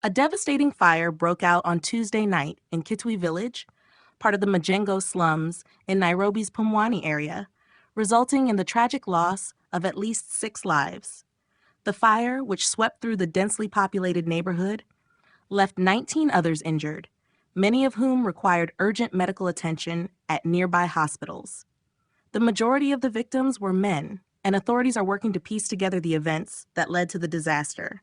A devastating fire broke out on Tuesday night in Kitui village, part of the Majengo slums in Nairobi's PUMWANI area, resulting in the tragic loss of at least 6 lives. The fire, which swept through the densely populated neighborhood, left 19 others injured, many of whom required urgent medical attention at nearby hospitals. The majority of the victims were men, and authorities are working to piece together the events that led to the disaster.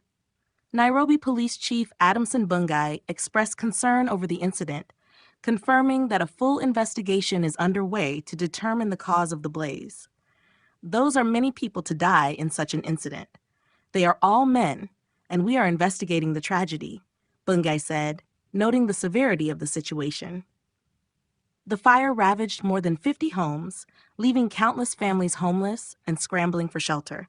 Nairobi Police Chief Adamson Bungai expressed concern over the incident, confirming that a full investigation is underway to determine the cause of the blaze. Those are many people to die in such an incident. They are all men, and we are investigating the tragedy, Bungai said, noting the severity of the situation. The fire ravaged more than 50 homes, leaving countless families homeless and scrambling for shelter.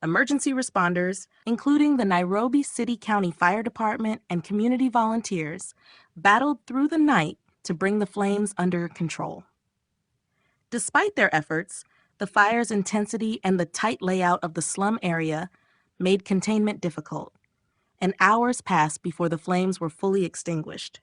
Emergency responders, including the Nairobi City County Fire Department and community volunteers, battled through the night to bring the flames under control. Despite their efforts, the fire's intensity and the tight layout of the slum area made containment difficult, and hours passed before the flames were fully extinguished.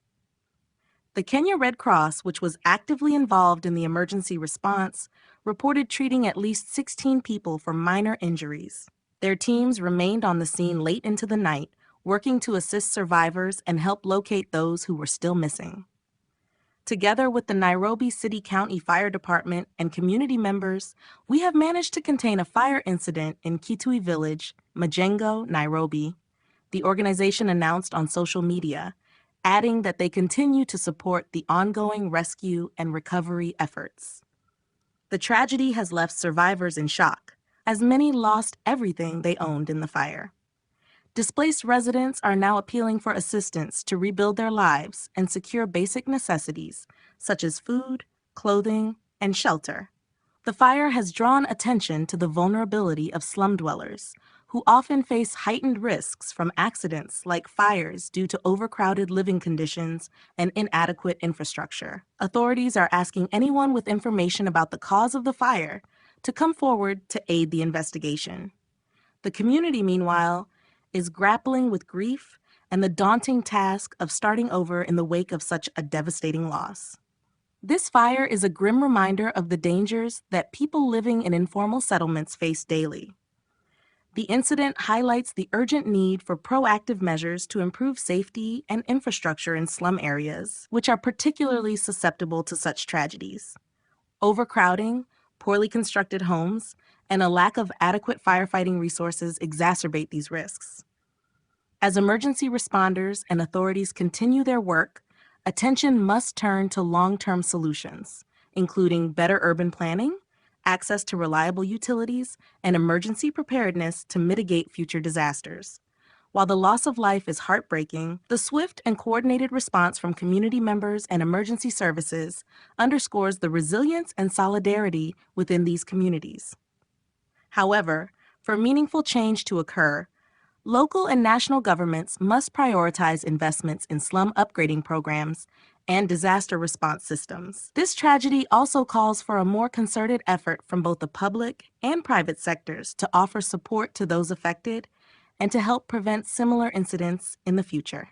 The Kenya Red Cross, which was actively involved in the emergency response, reported treating at least 16 people for minor injuries. Their teams remained on the scene late into the night, working to assist survivors and help locate those who were still missing. Together with the Nairobi City County Fire Department and community members, we have managed to contain a fire incident in Kitui village, Majengo, Nairobi, the organization announced on social media, adding that they continue to support the ongoing rescue and recovery efforts. The tragedy has left survivors in shock, as many lost everything they owned in the fire. Displaced residents are now appealing for assistance to rebuild their lives and secure basic necessities such as food, clothing, and shelter. The fire has drawn attention to the vulnerability of slum dwellers, who often face heightened risks from accidents like fires due to overcrowded living conditions and inadequate infrastructure. Authorities are asking anyone with information about the cause of the fire to come forward to aid the investigation. The community, meanwhile, is grappling with grief and the daunting task of starting over in the wake of such a devastating loss. This fire is a grim reminder of the dangers that people living in informal settlements face daily. The incident highlights the urgent need for proactive measures to improve safety and infrastructure in slum areas, which are particularly susceptible to such tragedies. Overcrowding, poorly constructed homes, and a lack of adequate firefighting resources exacerbate these risks. As emergency responders and authorities continue their work, attention must turn to long-term solutions, including better urban planning, access to reliable utilities, and emergency preparedness to mitigate future disasters. While the loss of life is heartbreaking, the swift and coordinated response from community members and emergency services underscores the resilience and solidarity within these communities. However, for meaningful change to occur, local and national governments must prioritize investments in slum upgrading programs and disaster response systems. This tragedy also calls for a more concerted effort from both the public and private sectors to offer support to those affected and to help prevent similar incidents in the future.